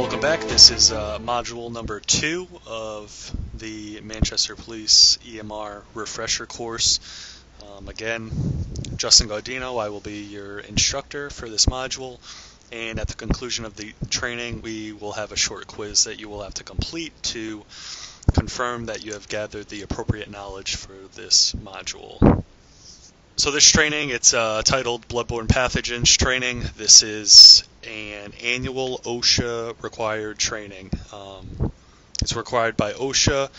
Welcome back. This is module number 2 of the Manchester Police EMR refresher course. Again, Justin Gaudino, I will be your instructor for this module, and at the conclusion of the training we will have a short quiz that you will have to complete to confirm that you have gathered the appropriate knowledge for this module. So this training, it's titled Bloodborne Pathogens Training. This is an annual OSHA required training. It's required by OSHA,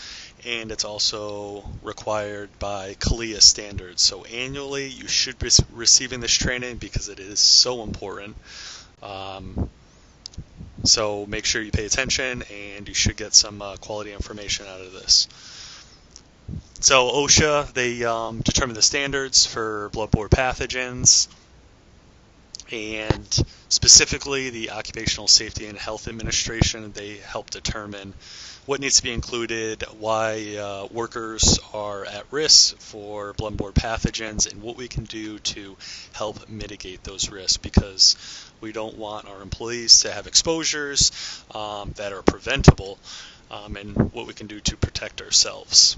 and it's also required by CLIA standards. So annually you should be receiving this training because it is so important. So make sure you pay attention, and you should get some quality information out of this. So OSHA, they determine the standards for bloodborne pathogens, and specifically the Occupational Safety and Health Administration, they help determine what needs to be included, why workers are at risk for bloodborne pathogens, and what we can do to help mitigate those risks, because we don't want our employees to have exposures that are preventable, and what we can do to protect ourselves.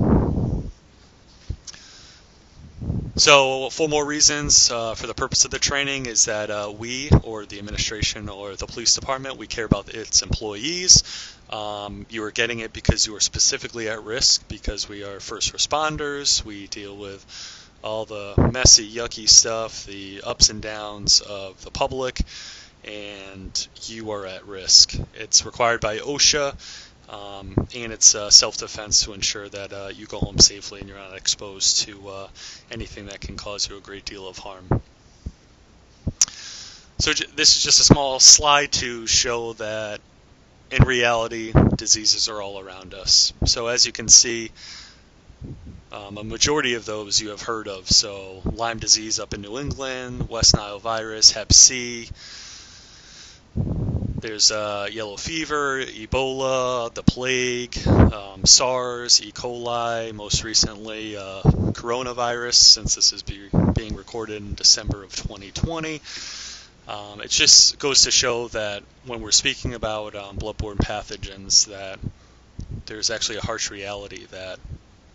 So for more reasons for the purpose of the training is that we, or the administration or the police department, we care about its employees. You are getting it because you are specifically at risk, because we are first responders. We deal with all the messy, yucky stuff, the ups and downs of the public, and you are at risk. It's required by OSHA. And it's self-defense to ensure that you go home safely and you're not exposed to anything that can cause you a great deal of harm. So this is just a small slide to show that in reality diseases are all around us. So as you can see, a majority of those you have heard of. So Lyme disease up in New England, West Nile virus, Hep C. There's yellow fever, Ebola, the plague, SARS, E. coli, most recently coronavirus, since this is being recorded in December of 2020. It just goes to show that when we're speaking about bloodborne pathogens, that there's actually a harsh reality that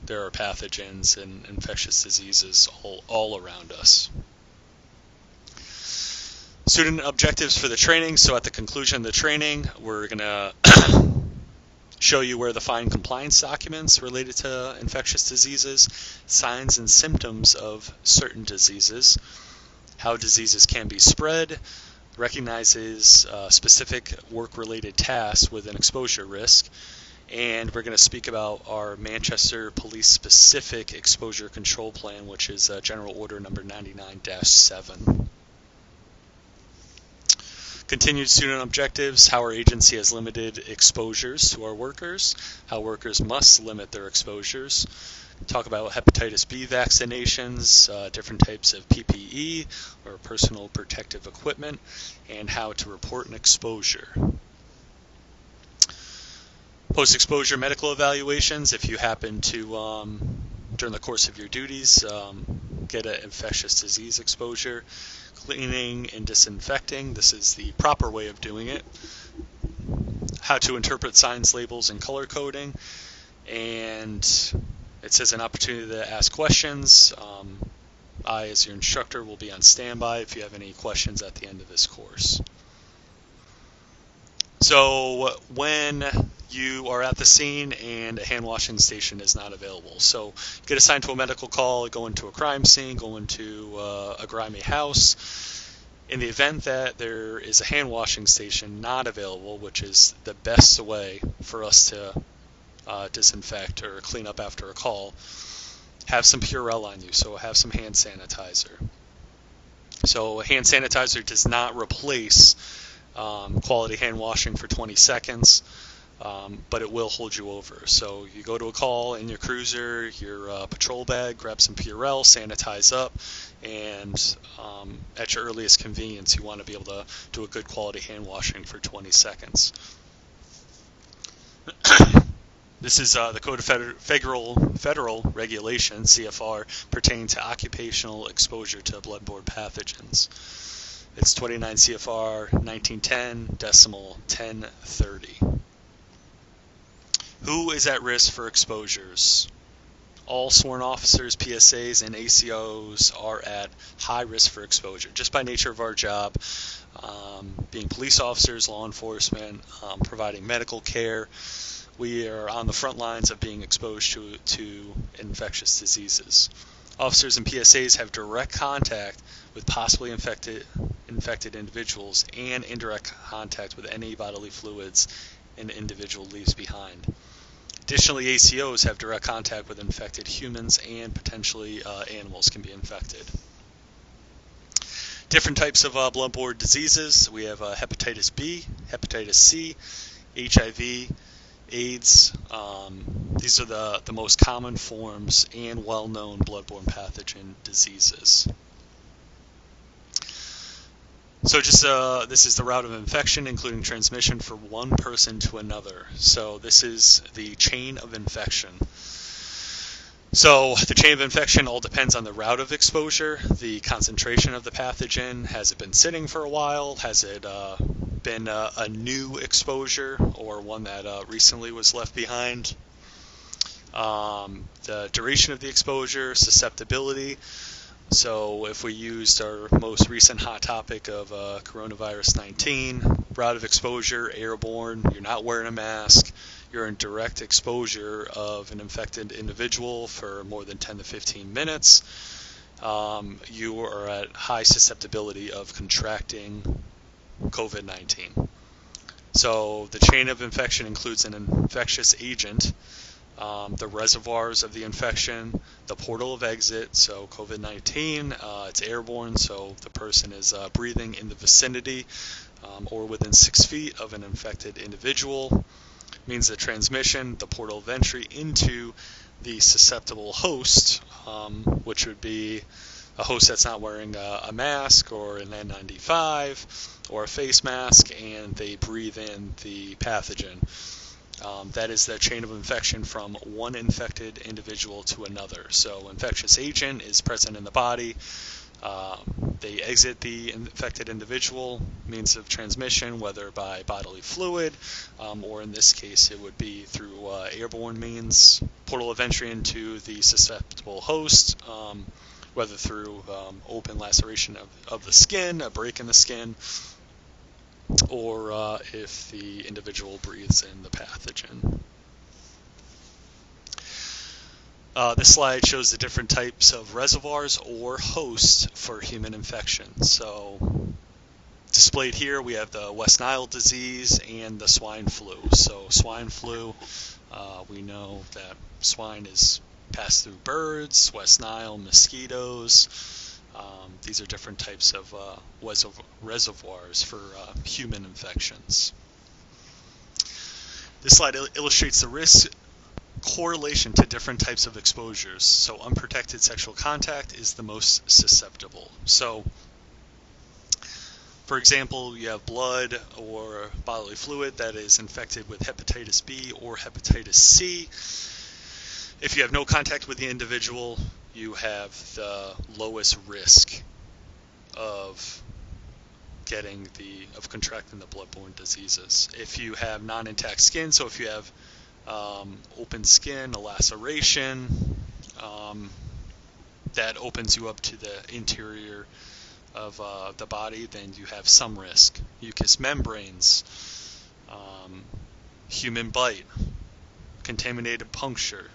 there are pathogens and infectious diseases all around us. Student objectives for the training. So at the conclusion of the training, we're going to show you where to find compliance documents related to infectious diseases, signs and symptoms of certain diseases, how diseases can be spread, recognizes specific work-related tasks with an exposure risk, and we're going to speak about our Manchester Police Specific Exposure Control Plan, which is General Order number 99-7. Continued student objectives, how our agency has limited exposures to our workers, how workers must limit their exposures. Talk about hepatitis B vaccinations, different types of PPE or personal protective equipment, and how to report an exposure. Post-exposure medical evaluations, if you happen to, during the course of your duties, get an infectious disease exposure. Cleaning and disinfecting, this is the proper way of doing it. How to interpret signs, labels, and color coding. And it says an opportunity to ask questions. I, as your instructor, will be on standby if you have any questions at the end of this course. So when you are at the scene and a hand washing station is not available, so get assigned to a medical call, go into a crime scene, go into a grimy house. In the event that there is a hand washing station not available, which is the best way for us to disinfect or clean up after a call, have some Purell on you, so have some hand sanitizer. So hand sanitizer does not replace quality hand washing for 20 seconds, but it will hold you over. So you go to a call in your cruiser, your patrol bag, grab some Purell, sanitize up, and at your earliest convenience, you want to be able to do a good quality hand washing for 20 seconds. This is the Code of Federal Regulations, CFR, pertaining to occupational exposure to bloodborne pathogens. It's 29 CFR 1910.1030. Who is at risk for exposures? All sworn officers, PSAs, and ACOs are at high risk for exposure, just by nature of our job, being police officers, law enforcement, providing medical care. We are on the front lines of being exposed to infectious diseases. Officers and PSAs have direct contact with possibly infected individuals and indirect contact with any bodily fluids an individual leaves behind. Additionally, ACOs have direct contact with infected humans, and potentially animals can be infected. Different types of bloodborne diseases. We have hepatitis B, hepatitis C, HIV, AIDS. These are the most common forms and well-known bloodborne pathogen diseases. So this is the route of infection, including transmission from one person to another. So this is the chain of infection. So the chain of infection all depends on the route of exposure, the concentration of the pathogen. Has it been sitting for a while? Has it been a new exposure, or one that recently was left behind? The duration of the exposure, susceptibility. So if we used our most recent hot topic of coronavirus 19, route of exposure, airborne, you're not wearing a mask, you're in direct exposure of an infected individual for more than 10 to 15 minutes, you are at high susceptibility of contracting COVID-19. So the chain of infection includes an infectious agent, the reservoirs of the infection, the portal of exit. So COVID-19, it's airborne, so the person is breathing in the vicinity or within 6 feet of an infected individual. Means the transmission, the portal of entry into the susceptible host, which would be a host that's not wearing a mask or an N95 or a face mask, and they breathe in the pathogen. That is the chain of infection from one infected individual to another. So infectious agent is present in the body. They exit the infected individual, means of transmission, whether by bodily fluid, or in this case it would be through airborne means, portal of entry into the susceptible host, whether through open laceration of the skin, a break in the skin, or if the individual breathes in the pathogen. This slide shows the different types of reservoirs or hosts for human infection. So displayed here we have the West Nile disease and the swine flu. So swine flu, we know that swine is passed through birds, West Nile, mosquitoes. These are different types of reservoirs for human infections. This slide illustrates the risk correlation to different types of exposures. So unprotected sexual contact is the most susceptible. So, for example, you have blood or bodily fluid that is infected with hepatitis B or hepatitis C. If you have no contact with the individual, you have the lowest risk of contracting the bloodborne diseases. If you have non-intact skin, so if you have open skin, a laceration, that opens you up to the interior of the body, then you have some risk. Mucous membranes, human bite, contaminated puncture,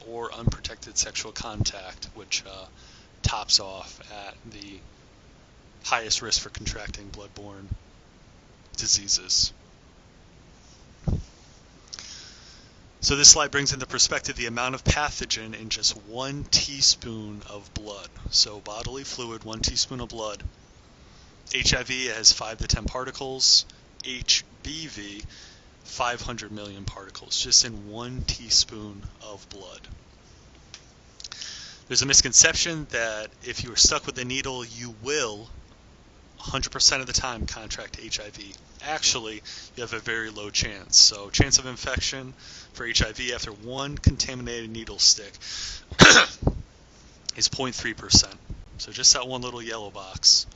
or unprotected sexual contact, which tops off at the highest risk for contracting bloodborne diseases. So this slide brings into perspective the amount of pathogen in just 1 teaspoon of blood. So bodily fluid, 1 teaspoon of blood. HIV has 5 to 10 particles. HBV, 500 million particles, just in 1 teaspoon of blood. There's a misconception that if you are stuck with a needle, you will 100% of the time contract HIV. Actually, you have a very low chance. So chance of infection for HIV after 1 contaminated needle stick is 0.3%. So just that one little yellow box.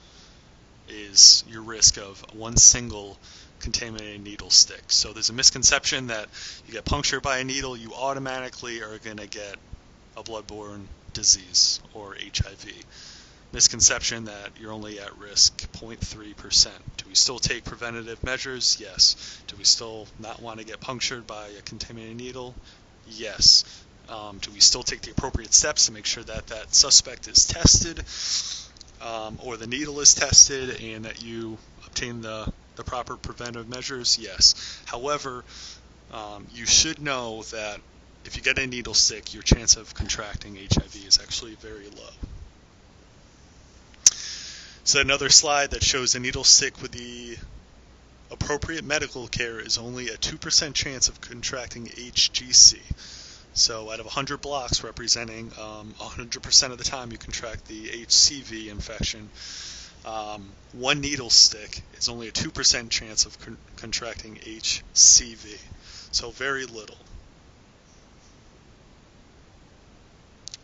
is your risk of one single contaminated needle stick. So there's a misconception that you get punctured by a needle, you automatically are going to get a bloodborne disease or HIV. Misconception that you're only at risk 0.3%. Do we still take preventative measures? Yes. Do we still not want to get punctured by a contaminated needle? Yes. Do we still take the appropriate steps to make sure that that suspect is tested or the needle is tested and that you obtain the proper preventive measures? Yes. However, you should know that if you get a needle stick, your chance of contracting HIV is actually very low. So another slide that shows a needle stick with the appropriate medical care is only a 2% chance of contracting HGC. So out of 100 blocks representing 100% of the time you contract the HCV infection, one needle stick is only a 2% chance of contracting HCV. So very little.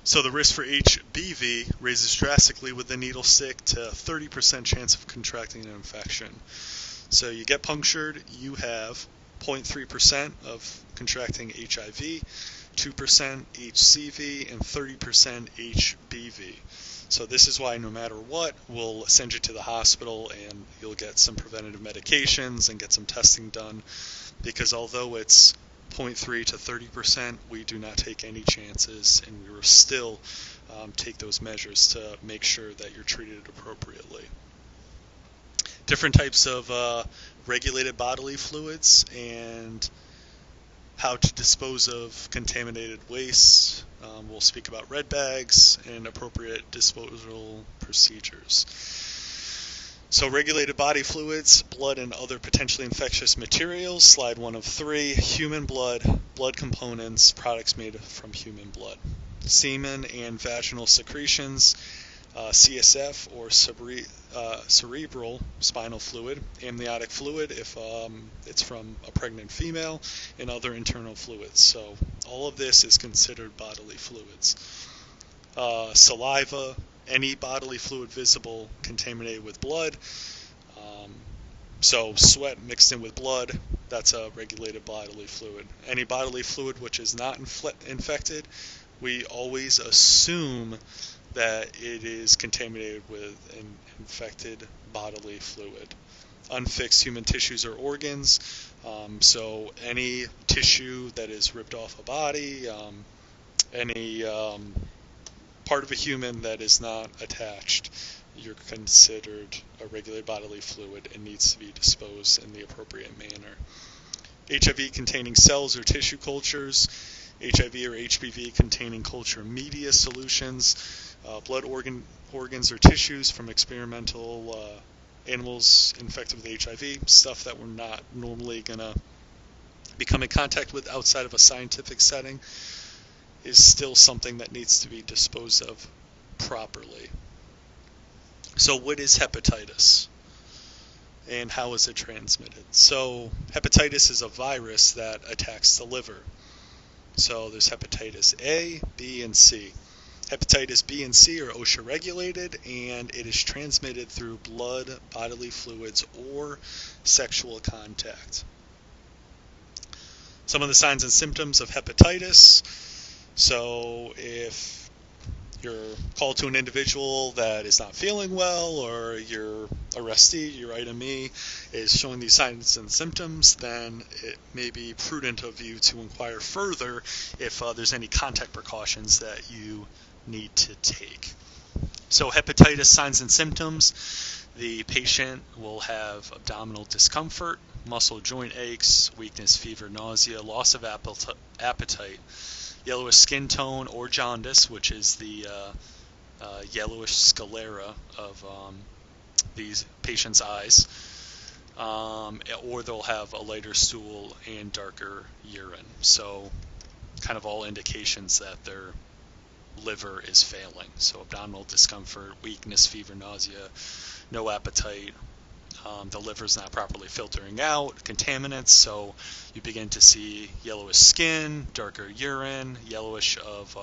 So the risk for HBV raises drastically with the needle stick to 30% chance of contracting an infection. So you get punctured, you have 0.3% of contracting HIV, 2% HCV, and 30% HBV. So this is why no matter what, we'll send you to the hospital and you'll get some preventative medications and get some testing done, because although it's 0.3 to 30%, we do not take any chances, and we will still take those measures to make sure that you're treated appropriately. Different types of regulated bodily fluids and how to dispose of contaminated waste. We'll speak about red bags and appropriate disposal procedures. So regulated body fluids, blood and other potentially infectious materials, slide 1 of 3, human blood, blood components, products made from human blood. Semen and vaginal secretions, CSF or cerebral spinal fluid, amniotic fluid if it's from a pregnant female, and other internal fluids. So all of this is considered bodily fluids. Saliva, any bodily fluid visible contaminated with blood. So sweat mixed in with blood, that's a regulated bodily fluid. Any bodily fluid which is not infected, we always assume that it is contaminated with an infected bodily fluid. Unfixed human tissues or organs, so any tissue that is ripped off a body, any part of a human that is not attached, you're considered a regulated bodily fluid and needs to be disposed in the appropriate manner. HIV containing cells or tissue cultures, HIV or HBV containing culture media solutions, blood organs or tissues from experimental animals infected with HIV, stuff that we're not normally going to become in contact with outside of a scientific setting, is still something that needs to be disposed of properly. So what is hepatitis and how is it transmitted? So hepatitis is a virus that attacks the liver. So there's hepatitis A, B, and C. Hepatitis B and C are OSHA regulated, and it is transmitted through blood, bodily fluids, or sexual contact. Some of the signs and symptoms of hepatitis. So if you're called to an individual that is not feeling well, or your arrestee, your itemee, is showing these signs and symptoms, then it may be prudent of you to inquire further if there's any contact precautions that you need to take. So hepatitis signs and symptoms: the patient will have abdominal discomfort, muscle joint aches, weakness, fever, nausea, loss of appetite, yellowish skin tone or jaundice, which is the yellowish sclera of these patients' eyes, or they'll have a lighter stool and darker urine. So kind of all indications that their liver is failing. So abdominal discomfort, weakness, fever, nausea, no appetite. The liver's not properly filtering out contaminants, so you begin to see yellowish skin, darker urine, yellowish of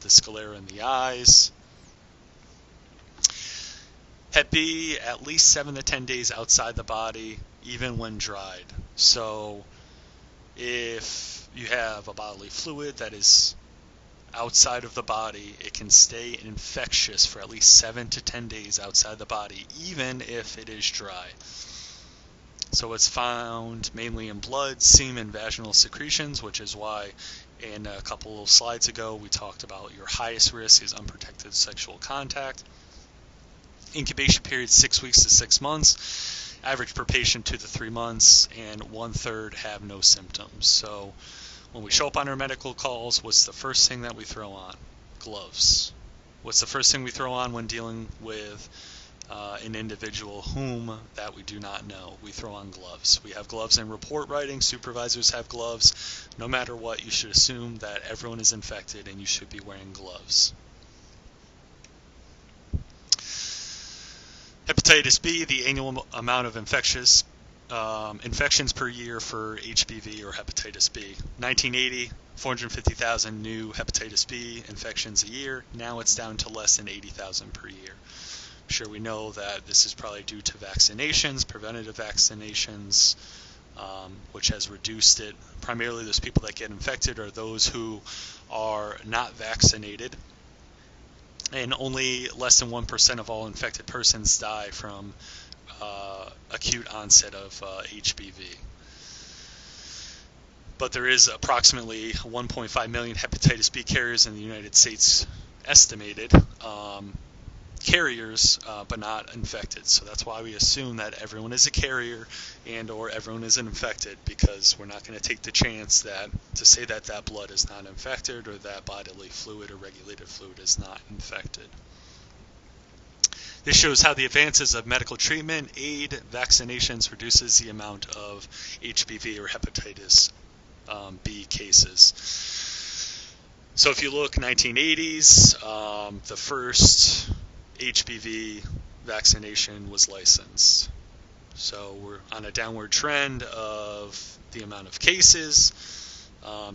the sclera in the eyes. Hep B, at least 7 to 10 days outside the body, even when dried. So if you have a bodily fluid that is outside of the body, it can stay infectious for at least 7 to 10 days outside the body, even if it is dry. So it's found mainly in blood, semen, vaginal secretions, which is why in a couple of slides ago we talked about your highest risk is unprotected sexual contact. Incubation period 6 weeks to 6 months. Average per patient 2 to 3 months, and 1/3 have no symptoms. So when we show up on our medical calls, what's the first thing that we throw on? Gloves. What's the first thing we throw on when dealing with an individual whom that we do not know? We throw on gloves. We have gloves in report writing. Supervisors have gloves. No matter what, you should assume that everyone is infected and you should be wearing gloves. Hepatitis B, the annual amount of infections per year for HBV or hepatitis B. 1980, 450,000 new hepatitis B infections a year. Now it's down to less than 80,000 per year. I'm sure we know that this is probably due to vaccinations, preventative vaccinations, which has reduced it. Primarily those people that get infected are those who are not vaccinated. And only less than 1% of all infected persons die from acute onset of HBV. But there is approximately 1.5 million hepatitis B carriers in the United States estimated, carriers, but not infected. So that's why we assume that everyone is a carrier and or everyone is infected, because we're not going to take the chance to say that that blood is not infected or that bodily fluid or regulated fluid is not infected. This shows how the advances of medical treatment, aid, vaccinations reduces the amount of HBV or hepatitis B cases. So if you look 1980s, the first HBV vaccination was licensed. So we're on a downward trend of the amount of cases.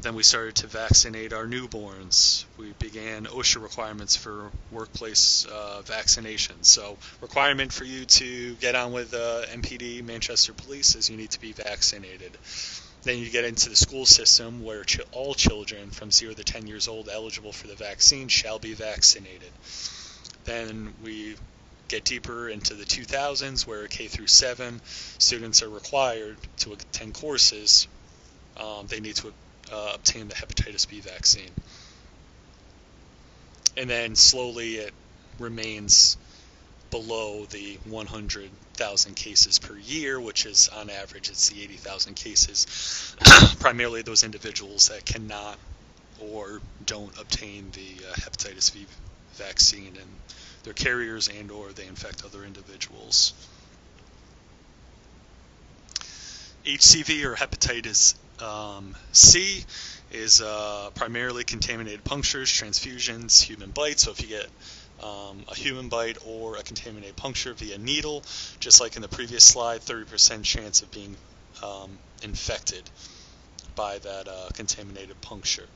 Then we started to vaccinate our newborns. We began OSHA requirements for workplace vaccinations. So requirement for you to get on with MPD, Manchester Police, is you need to be vaccinated. Then you get into the school system where all children from 0 to 10 years old eligible for the vaccine shall be vaccinated. Then we get deeper into the 2000s where K through 7 students are required to attend courses. They need to obtain the hepatitis B vaccine. And then slowly it remains below the 100,000 cases per year, which is on average it's the 80,000 cases, primarily those individuals that cannot or don't obtain the hepatitis B vaccine, and they're carriers and or they infect other individuals. HCV or hepatitis C is primarily contaminated punctures, transfusions, human bites. So if you get a human bite or a contaminated puncture via needle, just like in the previous slide, 30% chance of being infected by that contaminated puncture.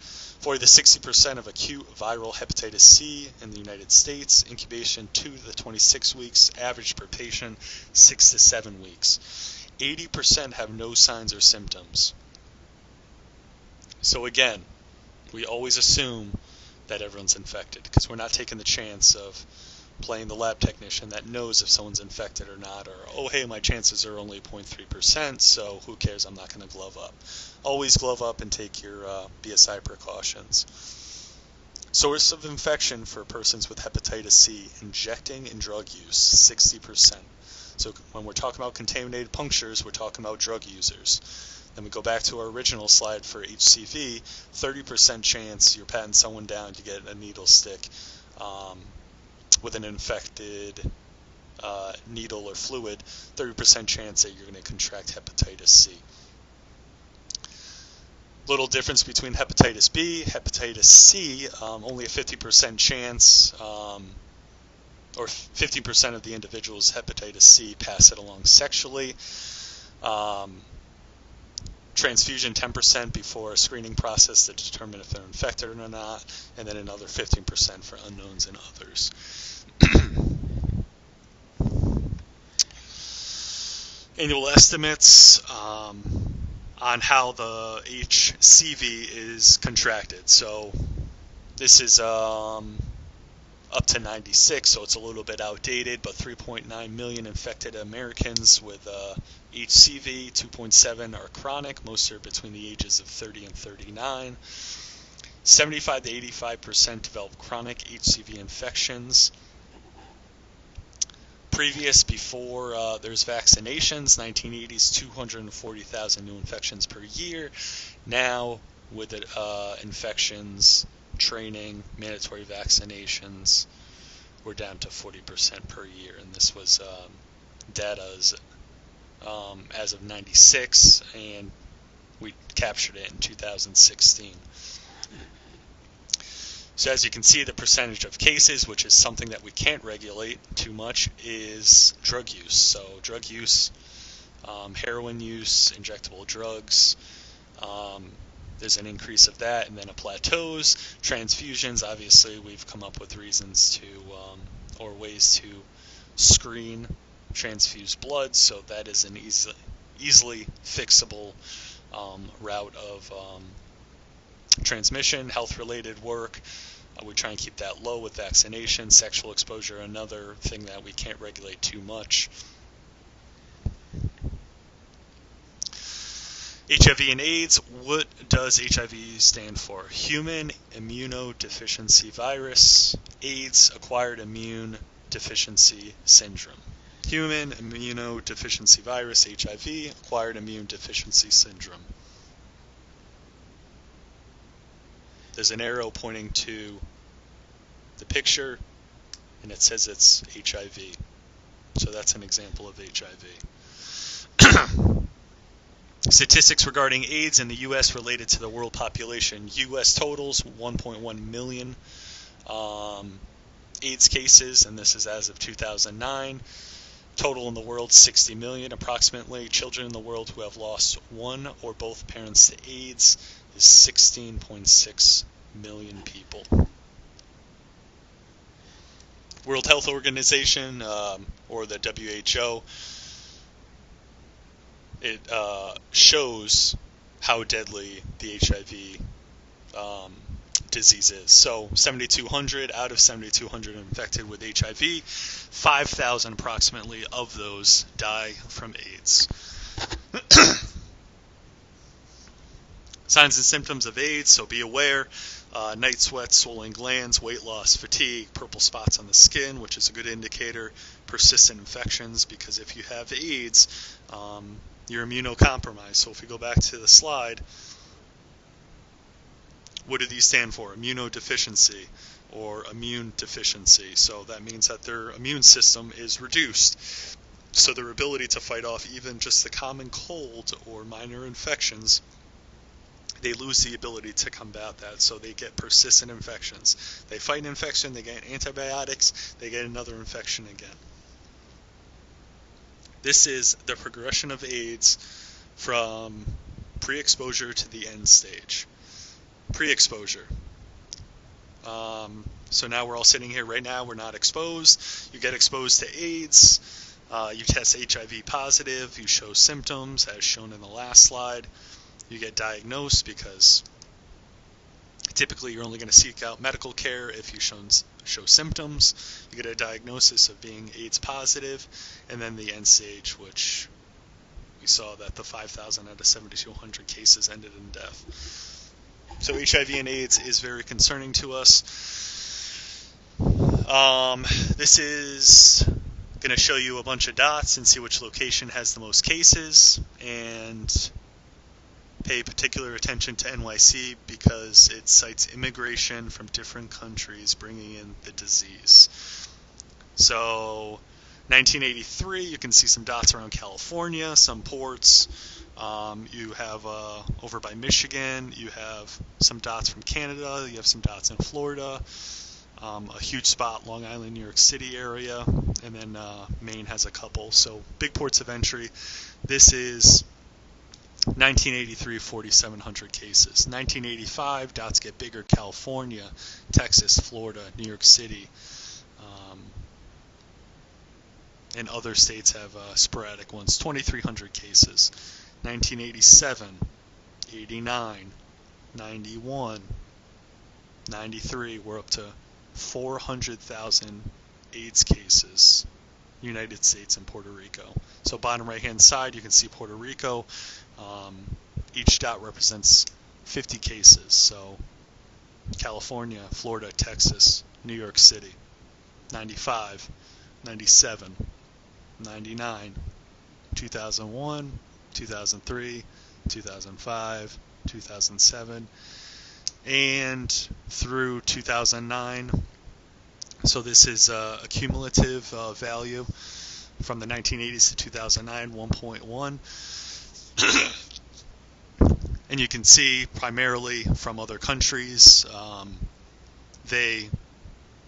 40 to 60% of acute viral hepatitis C in the United States, incubation 2 to 26 weeks, average per patient 6 to 7 weeks. 80% have no signs or symptoms. So again, we always assume that everyone's infected because we're not taking the chance of playing the lab technician that knows if someone's infected or not, or, oh, hey, my chances are only 0.3%, so who cares, I'm not going to glove up. Always glove up and take your BSI precautions. Source of infection for persons with hepatitis C, injecting and drug use, 60%. So when we're talking about contaminated punctures, we're talking about drug users. Then we go back to our original slide for HCV, 30% chance you're patting someone down to get a needle stick with an infected needle or fluid, 30% chance that you're going to contract hepatitis C. Little difference between hepatitis B, hepatitis C, only a 50% chance, or 50% of the individuals with hepatitis C pass it along sexually. Transfusion 10% before a screening process to determine if they're infected or not, and then another 15% for unknowns and others. annual estimates on how the HCV is contracted. So this is up to 96, so it's a little bit outdated, but 3.9 million infected Americans with HCV, 2.7 are chronic, most are between the ages of 30 and 39. 75 to 85% develop chronic HCV infections. Before there's vaccinations, 1980s, 240,000 new infections per year. Now, with infections, training, mandatory vaccinations, we're down to 40% per year. And this was data as of 96, and we captured it in 2016. So as you can see, the percentage of cases, which is something that we can't regulate too much, is drug use. So drug use, heroin use, injectable drugs, there's an increase of that, and then it plateaus. Transfusions, obviously, we've come up with reasons to, or ways to screen transfused blood, so that is an easily fixable route of transmission. Health-related work, we try and keep that low with vaccination. Sexual exposure, another thing that we can't regulate too much. HIV and AIDS, what does HIV stand for? Human immunodeficiency virus. AIDS, acquired immune deficiency syndrome. Human immunodeficiency virus, HIV, acquired immune deficiency syndrome. There's an arrow pointing to the picture, and it says it's HIV. So that's an example of HIV. Statistics regarding AIDS in the U.S. related to the world population. U.S. totals, 1.1 million AIDS cases, and this is as of 2009. Total in the world, 60 million approximately. Children in the world who have lost one or both parents to AIDS is 16.6 million people. World Health Organization, or the WHO, it shows how deadly the HIV disease is. So 7,200 out of 7,200 infected with HIV, 5,000 approximately of those die from AIDS. Signs and symptoms of AIDS, so be aware. Night sweats, swollen glands, weight loss, fatigue, purple spots on the skin, which is a good indicator. Persistent infections, because if you have AIDS, you're immunocompromised. So if we go back to the slide, what do these stand for? Immunodeficiency or immune deficiency. So that means that their immune system is reduced. So their ability to fight off even just the common cold or minor infections, they lose the ability to combat that. So they get persistent infections. They fight an infection, they get antibiotics, they get another infection again. This is the progression of AIDS from pre-exposure to the end stage. Pre-exposure. So now we're all sitting here right now, we're not exposed. You get exposed to AIDS, you test HIV positive, you show symptoms as shown in the last slide. You get diagnosed, because typically you're only going to seek out medical care if you show symptoms. You get a diagnosis of being AIDS positive, and then the end stage, which we saw that the 5,000 out of 7,200 cases ended in death. So HIV and AIDS is very concerning to us. This is going to show you a bunch of dots and see which location has the most cases, and pay particular attention to NYC because it cites immigration from different countries bringing in the disease. So 1983, you can see some dots around California, some ports. You have over by Michigan, you have some dots from Canada, you have some dots in Florida, a huge spot, Long Island, New York City area, and then Maine has a couple. So big ports of entry. This is 1983, 4,700 cases. 1985, dots get bigger, California, Texas, Florida, New York City. and other states have sporadic ones. 2,300 cases. 1987, 89, 91, 93, we're up to 400,000 AIDS cases, United States and Puerto Rico. So bottom right hand side, you can see Puerto Rico. Each dot represents 50 cases. So California, Florida, Texas, New York City. 95, 97, 99, 2001, 2003, 2005, 2007, and through 2009. So this is a cumulative value from the 1980s to 2009, 1.1. And you can see primarily from other countries, they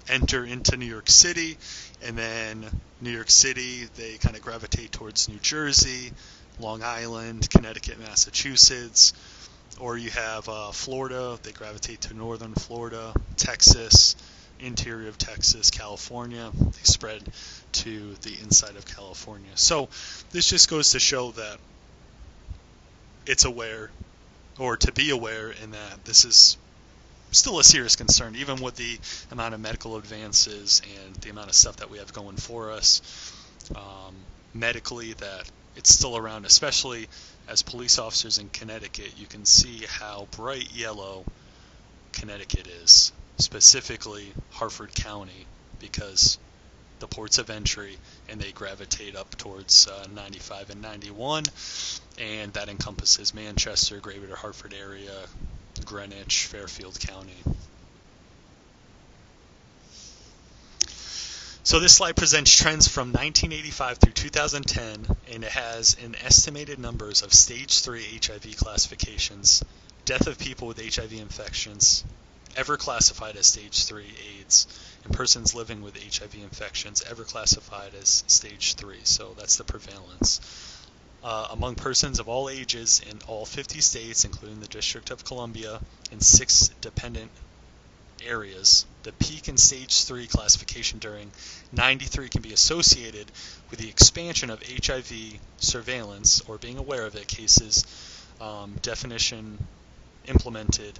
enter into New York City, and then New York City, they kind of gravitate towards New Jersey, Long Island, Connecticut, Massachusetts, or you have Florida, they gravitate to northern Florida, Texas, interior of Texas, California, they spread to the inside of California. So this just goes to show that it's aware, or to be aware, in that this is still a serious concern, even with the amount of medical advances and the amount of stuff that we have going for us medically, that it's still around. Especially as police officers in Connecticut, you can see how bright yellow Connecticut is, specifically Harford County, because the ports of entry, and they gravitate up towards 95 and 91, and that encompasses Manchester, Greater Hartford area, Greenwich, Fairfield County. So this slide presents trends from 1985 through 2010, and it has an estimated numbers of stage 3 HIV classifications, death of people with HIV infections ever classified as stage 3 AIDS, and persons living with HIV infections ever classified as stage 3. So that's the prevalence. Among persons of all ages in all 50 states, including the District of Columbia and 6 dependent areas, the peak in stage 3 classification during 93 can be associated with the expansion of HIV surveillance, or being aware of it, cases definition implemented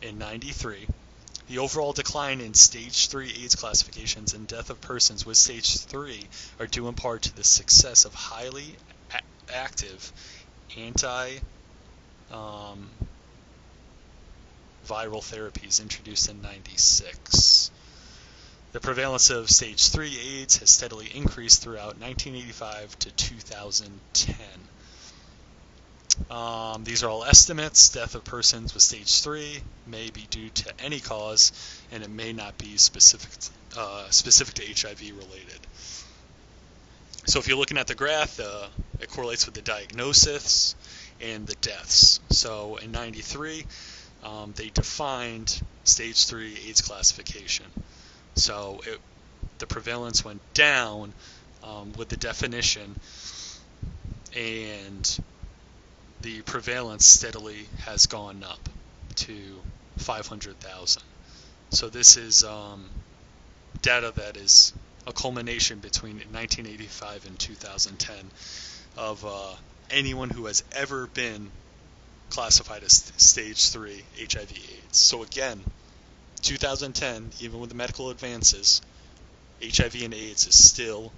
in 93. The overall decline in stage 3 AIDS classifications and death of persons with stage 3 are due in part to the success of highly active anti-viral therapies introduced in 96. The prevalence of stage 3 AIDS has steadily increased throughout 1985 to 2010. These are all estimates. Death of persons with stage 3 may be due to any cause, and it may not be specific to HIV related. So if you're looking at the graph, it correlates with the diagnosis and the deaths. So in 93, they defined stage 3 AIDS classification. So the prevalence went down with the definition, and the prevalence steadily has gone up to 500,000. So this is data that is a culmination between 1985 and 2010 of anyone who has ever been classified as stage 3 HIV/AIDS. So again, 2010, even with the medical advances, HIV and AIDS is still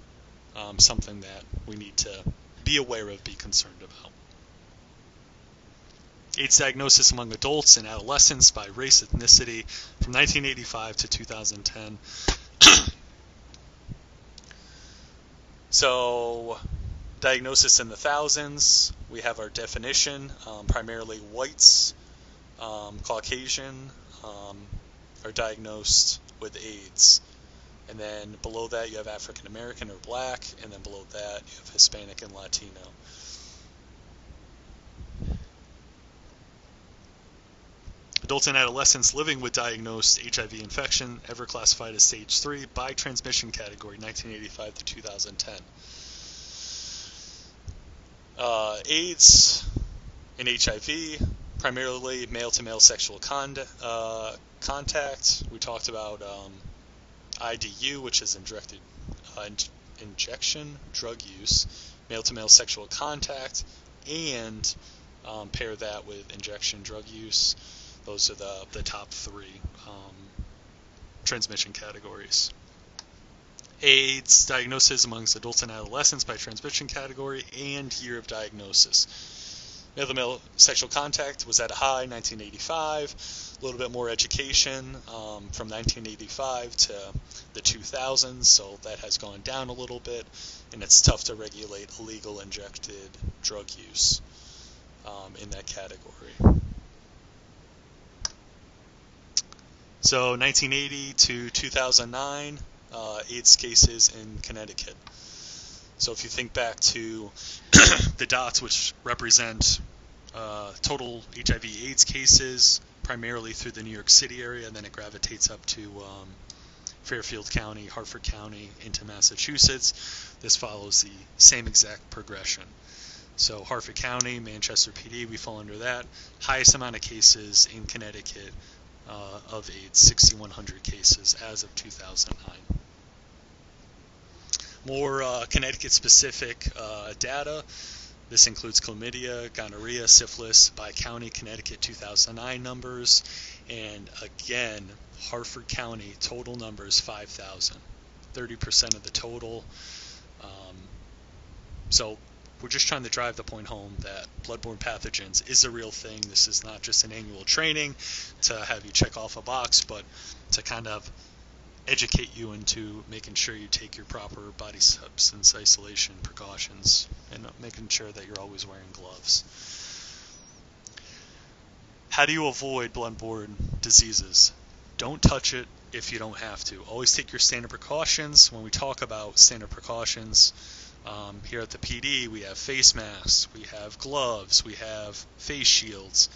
something that we need to be aware of, be concerned about. AIDS diagnosis among adults and adolescents by race, ethnicity from 1985 to 2010. So, diagnosis in the thousands. We have our definition, primarily whites, Caucasian, are diagnosed with AIDS. And then below that you have African American or black, and then below that you have Hispanic and Latino. Adults and adolescents living with diagnosed HIV infection ever classified as stage 3 by transmission category, 1985 to 2010. AIDS and HIV, primarily male-to-male sexual contact. We talked about IDU, which is injection drug use, male-to-male sexual contact, and pair that with injection drug use. Those are the top three transmission categories. AIDS diagnosis amongst adults and adolescents by transmission category and year of diagnosis. Male-to-male sexual contact was at a high, 1985. A little bit more education from 1985 to the 2000s, so that has gone down a little bit, and it's tough to regulate illegal injected drug use in that category. So 1980 to 2009, AIDS cases in Connecticut. So if you think back to the dots, which represent total HIV/AIDS cases, primarily through the New York City area, and then it gravitates up to Fairfield County, Hartford County, into Massachusetts. This follows the same exact progression. So Hartford County, Manchester PD, we fall under that. Highest amount of cases in Connecticut of AIDS, 6,100 cases as of 2009. More Connecticut-specific data. This includes chlamydia, gonorrhea, syphilis by county, Connecticut 2009 numbers. And again, Hartford County, total numbers 5,000. 30% of the total. So we're just trying to drive the point home that bloodborne pathogens is a real thing. This is not just an annual training to have you check off a box, but to kind of educate you into making sure you take your proper body substance isolation precautions and making sure that you're always wearing gloves. How do you avoid bloodborne diseases? Don't touch it if you don't have to. Always take your standard precautions. When we talk about standard precautions, here at the PD, we have face masks, we have gloves, we have face shields.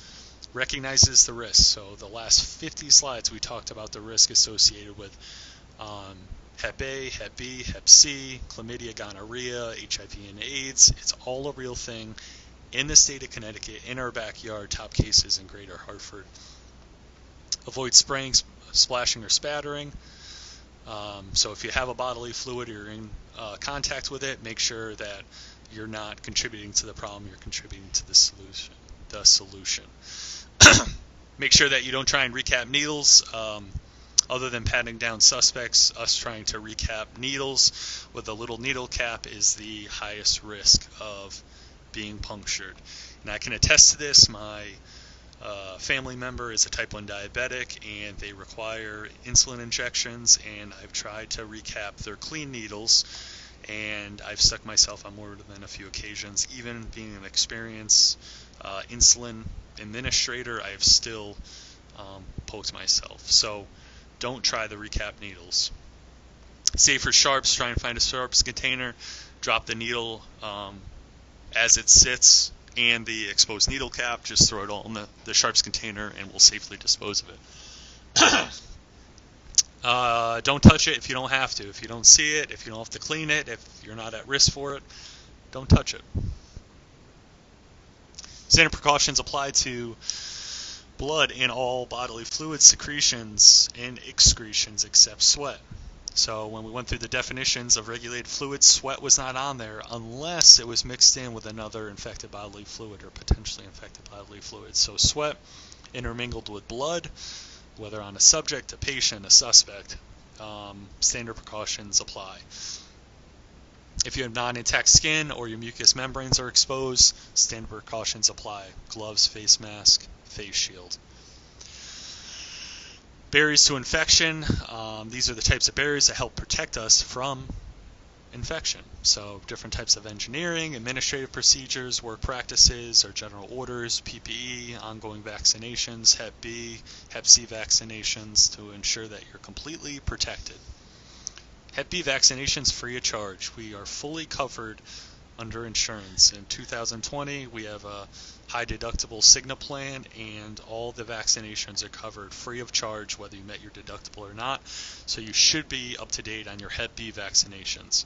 Recognizes the risk. So the last 50 slides we talked about the risk associated with Hep A, Hep B, Hep C, chlamydia, gonorrhea, HIV and AIDS. It's all a real thing in the state of Connecticut, in our backyard, top cases in Greater Hartford. Avoid spraying, splashing, or spattering. So if you have a bodily fluid or you're in contact with it, make sure that you're not contributing to the problem, you're contributing to the solution. Make sure that you don't try and recap needles. Other than patting down suspects, us trying to recap needles with a little needle cap is the highest risk of being punctured. And I can attest to this. My family member is a type 1 diabetic, and they require insulin injections, and I've tried to recap their clean needles, and I've stuck myself on more than a few occasions. Even being an experienced insulin administrator, I have still poked myself. So don't try the recap needles. Save for sharps. Try and find a sharps container. Drop the needle as it sits and the exposed needle cap. Just throw it all in the sharps container and we'll safely dispose of it. Don't touch it if you don't have to. If you don't see it, if you don't have to clean it, if you're not at risk for it, don't touch it. Standard precautions apply to blood and all bodily fluids, secretions, and excretions except sweat. So when we went through the definitions of regulated fluids, sweat was not on there unless it was mixed in with another infected bodily fluid or potentially infected bodily fluid. So sweat intermingled with blood, whether on a subject, a patient, a suspect, standard precautions apply. If you have non-intact skin or your mucous membranes are exposed, standard precautions apply. Gloves, face mask, face shield. Barriers to infection. These are the types of barriers that help protect us from infection. So different types of engineering, administrative procedures, work practices, or general orders, PPE, ongoing vaccinations, Hep B, Hep C vaccinations to ensure that you're completely protected. Hep B vaccinations free of charge. We are fully covered under insurance. In 2020, we have a high deductible Cigna plan, and all the vaccinations are covered free of charge, whether you met your deductible or not. So you should be up to date on your Hep B vaccinations.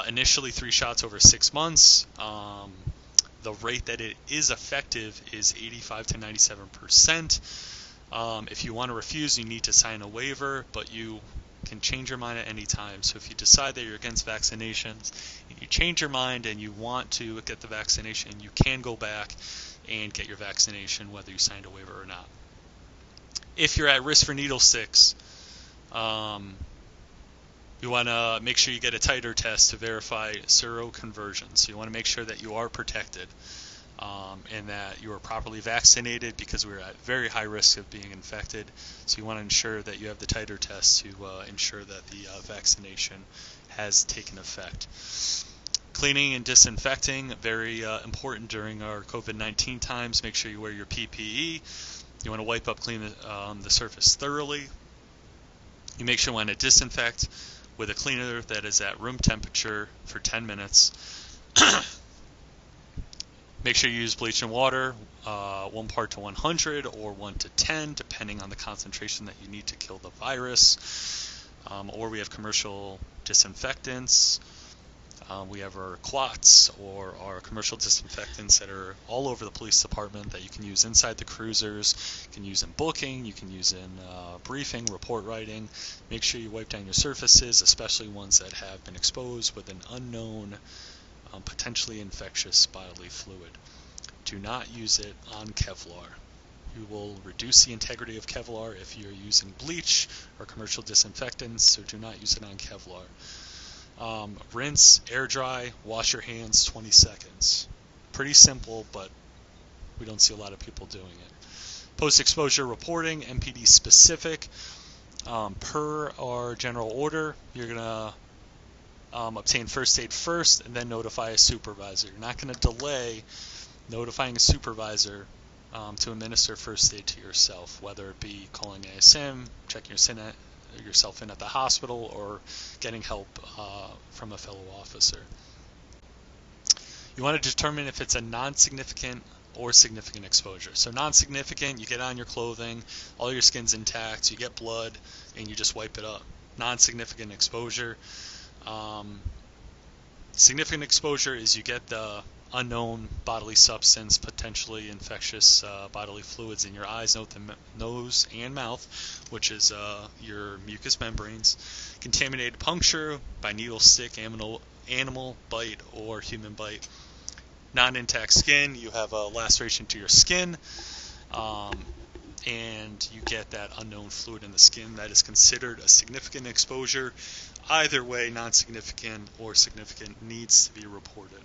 Initially 3 shots over 6 months. The rate that it is effective is 85 to 97%. If you want to refuse, you need to sign a waiver, but you can change your mind at any time. So if you decide that you're against vaccinations, you change your mind and you want to get the vaccination, you can go back and get your vaccination, whether you signed a waiver or not. If you're at risk for needle sticks, you want to make sure you get a titer test to verify seroconversion. So you want to make sure that you are protected and that you are properly vaccinated, because we're at very high risk of being infected. So you want to ensure that you have the titer test to ensure that the vaccination has taken effect. Cleaning and disinfecting, very important during our COVID-19 times. Make sure you wear your PPE. You want to wipe up, clean the surface thoroughly. You make sure you want to disinfect with a cleaner that is at room temperature for 10 minutes. Make sure you use bleach and water, 1 part to 100 or 1 to 10, depending on the concentration that you need to kill the virus. Or we have commercial disinfectants. We have our quats, or our commercial disinfectants, that are all over the police department, that you can use inside the cruisers, you can use in booking, you can use in briefing, report writing. Make sure you wipe down your surfaces, especially ones that have been exposed with an unknown, potentially infectious bodily fluid. Do not use it on Kevlar. You will reduce the integrity of Kevlar if you're using bleach or commercial disinfectants, so do not use it on Kevlar. Rinse, air dry, wash your hands 20 seconds. Pretty simple, but we don't see a lot of people doing it. Post-exposure reporting, MPD specific. Per our general order, you're going to obtain first aid first and then notify a supervisor. You're not going to delay notifying a supervisor to administer first aid to yourself, whether it be calling ASM, checking yourself in at the hospital, or getting help from a fellow officer. You want to determine if it's a non-significant or significant exposure. So non-significant, you get on your clothing, all your skin's intact, you get blood, and you just wipe it up. Non-significant exposure. Significant exposure is you get the unknown bodily substance, potentially infectious bodily fluids in your eyes, nose, and mouth, which is your mucous membranes. Contaminated puncture by needle, stick, animal bite, or human bite. Non-intact skin, you have a laceration to your skin, and you get that unknown fluid in the skin. That is considered a significant exposure. Either way, non-significant or significant, needs to be reported.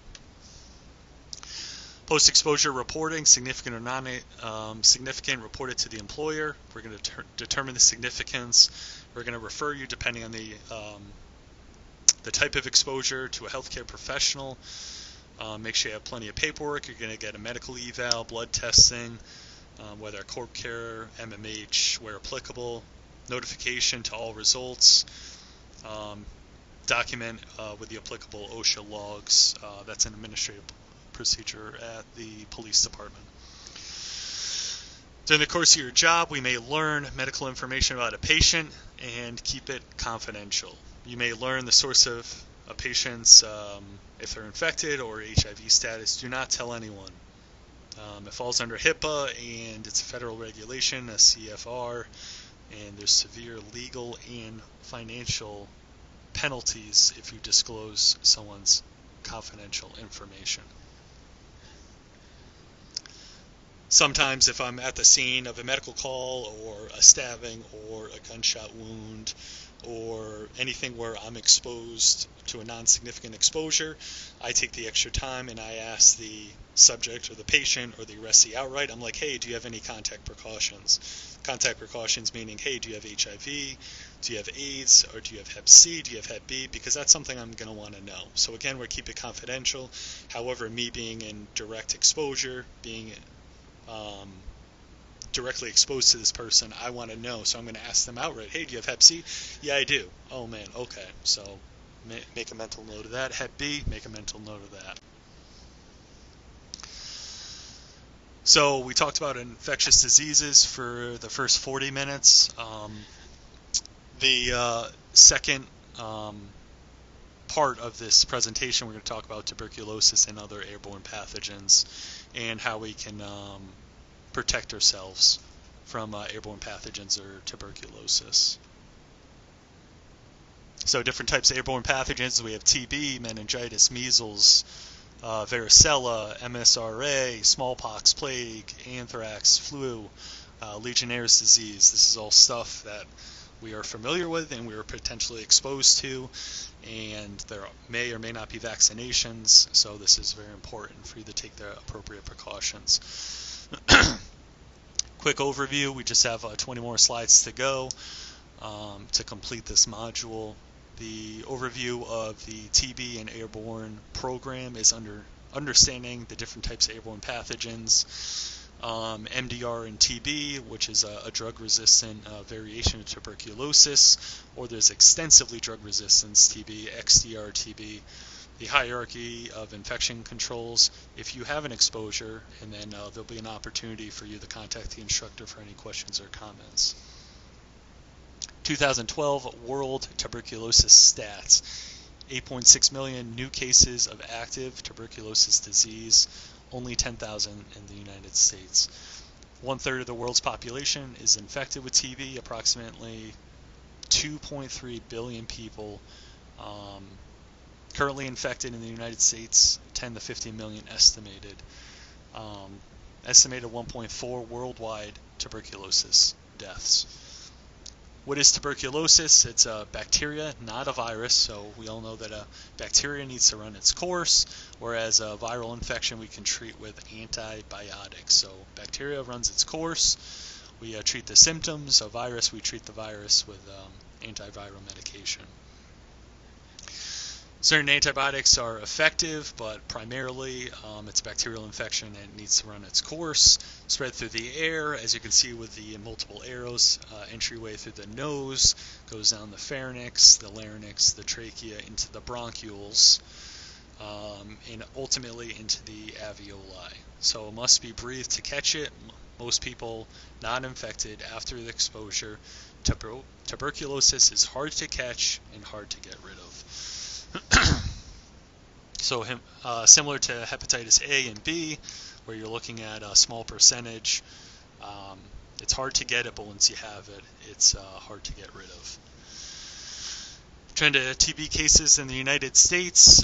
Post-exposure reporting, significant or non-significant, reported to the employer. We're going to determine the significance. We're going to refer you, depending on the type of exposure, to a healthcare professional. Make sure you have plenty of paperwork. You're going to get a medical eval, blood testing, whether corp care, MMH, where applicable. Notification to all results. Document with the applicable OSHA logs. That's an administrative procedure at the police department. During the course of your job, we may learn medical information about a patient and keep it confidential. You may learn the source of a patient's, if they're infected, or HIV status. Do not tell anyone. It falls under HIPAA, and it's a federal regulation, a CFR, and there's severe legal and financial penalties if you disclose someone's confidential information. Sometimes if I'm at the scene of a medical call, or a stabbing, or a gunshot wound, or anything where I'm exposed to a non-significant exposure, I take the extra time and I ask the subject or the patient or the arrestee outright. I'm like, hey, do you have any contact precautions? Contact precautions meaning, hey, do you have HIV? Do you have AIDS? Or do you have Hep C? Do you have Hep B? Because that's something I'm going to want to know. So again, we're keeping it confidential. However, me being in direct exposure, being directly exposed to this person, I want to know, so I'm going to ask them outright, hey, do you have Hep C? Yeah, I do. Oh man, okay. So make a mental note of that. Hep B, make a mental note of that. So we talked about infectious diseases for the first 40 minutes. The second part of this presentation, we're going to talk about tuberculosis and other airborne pathogens, and how we can protect ourselves from airborne pathogens or tuberculosis. So different types of airborne pathogens. We have TB, meningitis, measles, varicella, MSRA, smallpox, plague, anthrax, flu, Legionnaire's disease. This is all stuff that we are familiar with and we are potentially exposed to, and there may or may not be vaccinations, so this is very important for you to take the appropriate precautions. Quick overview, we just have 20 more slides to go to complete this module. The overview of the TB and airborne program is understanding the different types of airborne pathogens, MDR and TB, which is a drug-resistant variation of tuberculosis, or there's extensively drug-resistance TB, XDR TB, the hierarchy of infection controls if you have an exposure, and then there'll be an opportunity for you to contact the instructor for any questions or comments. 2012 World Tuberculosis Stats. 8.6 million new cases of active tuberculosis disease, only 10,000 in the United States. 1/3 of the world's population is infected with TB, approximately 2.3 billion people currently infected in the United States, 10 to 15 million estimated. Estimated 1.4 worldwide tuberculosis deaths. What is tuberculosis? It's a bacteria, not a virus, so we all know that a bacteria needs to run its course, whereas a viral infection we can treat with antibiotics. So bacteria runs its course, we treat the symptoms. A virus, we treat the virus with antiviral medication. Certain antibiotics are effective, but primarily it's bacterial infection and it needs to run its course. Spread through the air, as you can see with the multiple arrows, entryway through the nose, goes down the pharynx, the larynx, the trachea, into the bronchioles, and ultimately into the alveoli. So it must be breathed to catch it. Most people not infected after the exposure. Tuberculosis is hard to catch and hard to get rid of. So similar to hepatitis A and B, where you're looking at a small percentage, it's hard to get it, but once you have it, it's hard to get rid of. Trend of TB cases in the United States.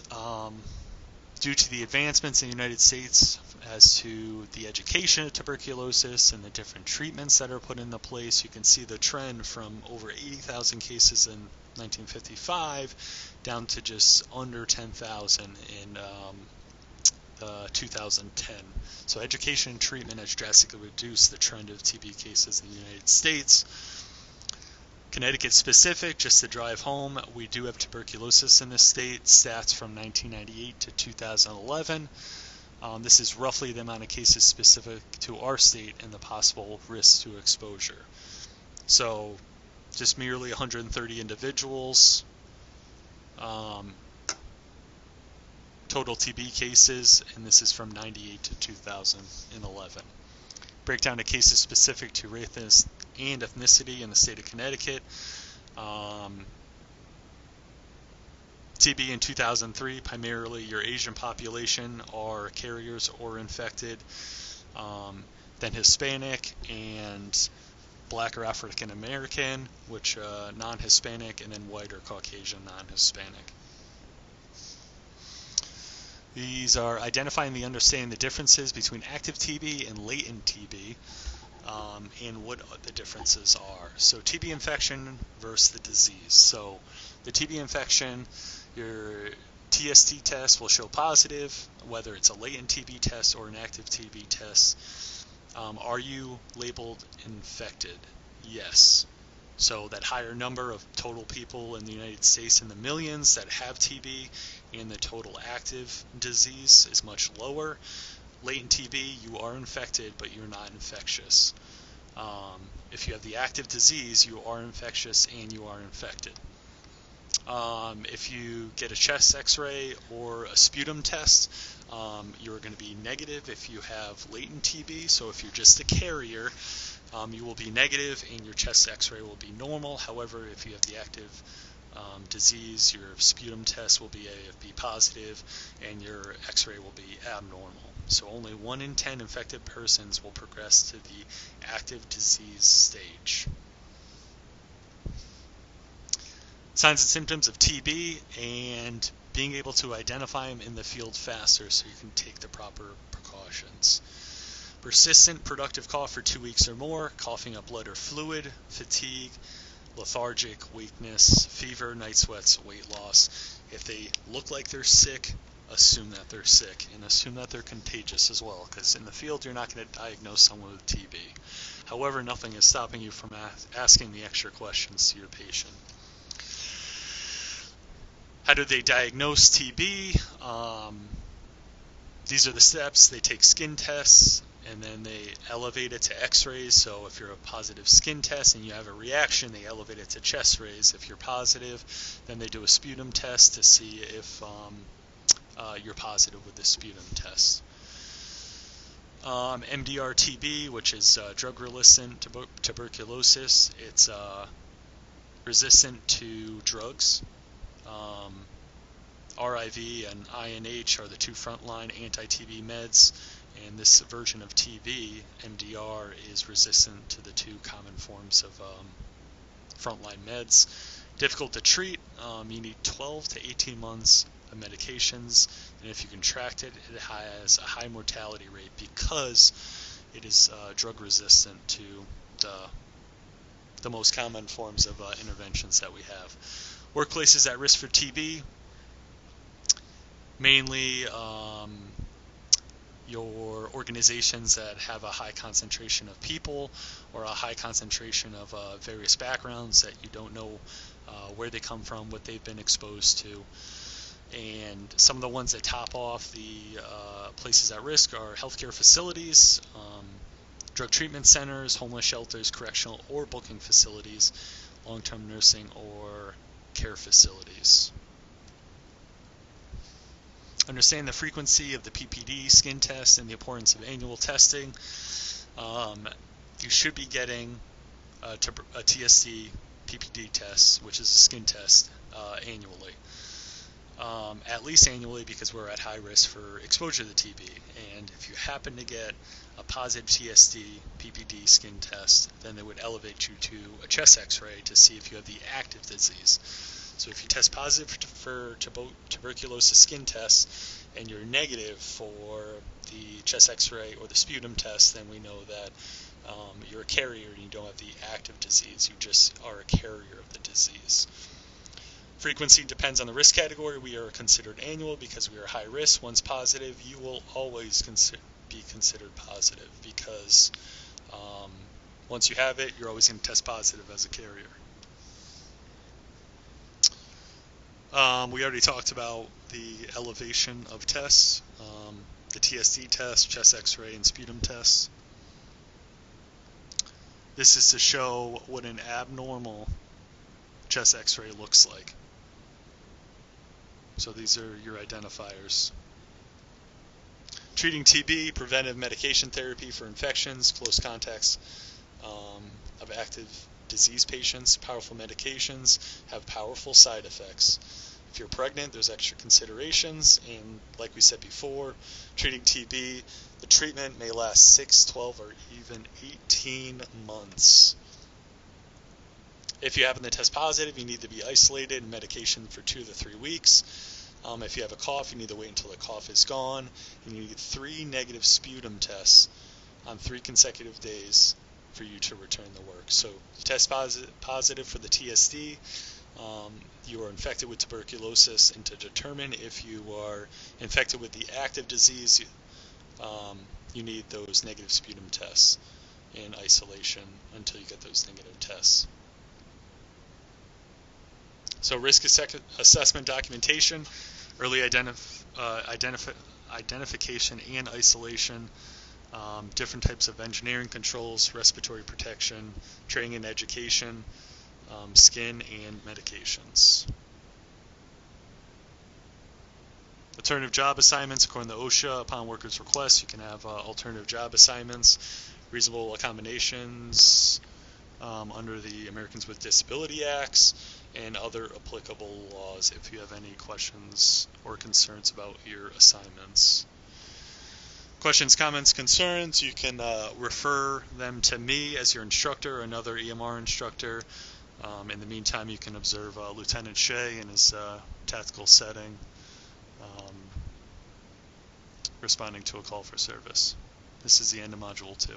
Due to the advancements in the United States as to the education of tuberculosis and the different treatments that are put into place, you can see the trend from over 80,000 cases in 1955 down to just under 10,000 in 2010. So education and treatment has drastically reduced the trend of TB cases in the United States. Connecticut specific, just to drive home, we do have tuberculosis in this state. Stats from 1998 to 2011. This is roughly the amount of cases specific to our state and the possible risks to exposure. So just merely 130 individuals. Total TB cases, and this is from 98 to 2011. Breakdown of cases specific to race and ethnicity in the state of Connecticut. TB in 2003, primarily your Asian population are carriers or infected. Then Hispanic and Black or African American, which non-Hispanic, and then white or Caucasian non-Hispanic. These are identifying and understanding the differences between active TB and latent TB, and what the differences are. So TB infection versus the disease. So the TB infection, your TST test will show positive, whether it's a latent TB test or an active TB test. Are you labeled infected? Yes. So that higher number of total people in the United States in the millions that have TB and the total active disease is much lower. Latent TB, you are infected, but you're not infectious. If you have the active disease, you are infectious and you are infected. If you get a chest x-ray or a sputum test, you're going to be negative if you have latent TB. So if you're just a carrier, you will be negative and your chest x-ray will be normal. However, if you have the active disease, your sputum test will be AFB positive and your x-ray will be abnormal. So only 1 in 10 infected persons will progress to the active disease stage. Signs and symptoms of TB and being able to identify them in the field faster so you can take the proper precautions. Persistent productive cough for 2 weeks or more, coughing up blood or fluid, fatigue, lethargic, weakness, fever, night sweats, weight loss. If they look like they're sick, assume that they're sick, and assume that they're contagious as well, because in the field you're not going to diagnose someone with TB. However, nothing is stopping you from asking the extra questions to your patient. How do they diagnose TB? These are the steps. They take skin tests, and then they elevate it to x-rays. So if you're a positive skin test and you have a reaction, they elevate it to chest rays. If you're positive, then they do a sputum test to see if you're positive with the sputum test. MDR-TB, which is drug-resistant tuberculosis, it's resistant to drugs. RIV and INH are the two frontline anti-TB meds, and this version of TB, MDR, is resistant to the two common forms of frontline meds. Difficult to treat. You need 12 to 18 months of medications, and if you contract it, it has a high mortality rate because it is drug resistant to the most common forms of interventions that we have. Workplaces at risk for TB, mainly your organizations that have a high concentration of people or a high concentration of various backgrounds that you don't know where they come from, what they've been exposed to. And some of the ones that top off the places at risk are healthcare facilities, drug treatment centers, homeless shelters, correctional or booking facilities, long-term nursing or care facilities. Understand the frequency of the PPD skin test and the importance of annual testing. You should be getting a TSD PPD test, which is a skin test, annually. At least annually, because we're at high risk for exposure to TB. And if you happen to get a positive TSD PPD skin test, then they would elevate you to a chest x-ray to see if you have the active disease. So if you test positive for tuberculosis skin test and you're negative for the chest x-ray or the sputum test, then we know that you're a carrier and you don't have the active disease. You just are a carrier of the disease. Frequency depends on the risk category. We are considered annual because we are high risk. Once positive, you will always be considered positive because once you have it, you're always going to test positive as a carrier. We already talked about the elevation of tests, the TSD test, chest x-ray, and sputum tests. This is to show what an abnormal chest x-ray looks like. So these are your identifiers. Treating TB, preventive medication therapy for infections, close contacts of active disease patients. Powerful medications have powerful side effects. If you're pregnant, there's extra considerations, and like we said before, treating TB, the treatment may last 6, 12, or even 18 months. If you happen to test positive, you need to be isolated and medication for 2 to 3 weeks. If you have a cough, you need to wait until the cough is gone, and you need 3 negative sputum tests on 3 consecutive days for you to return to work. So you test positive for the TSD, you are infected with tuberculosis, and to determine if you are infected with the active disease, you need those negative sputum tests in isolation until you get those negative tests. So risk assessment documentation, early identification and isolation, different types of engineering controls, respiratory protection, training and education, skin and medications. Alternative job assignments, according to OSHA, upon workers' request, you can have alternative job assignments, reasonable accommodations under the Americans with Disability Acts, and other applicable laws if you have any questions or concerns about your assignments. Questions, comments, concerns, you can refer them to me as your instructor or another EMR instructor. In the meantime, you can observe Lieutenant Shea in his tactical setting, um, responding to a call for service. This is the end of Module 2.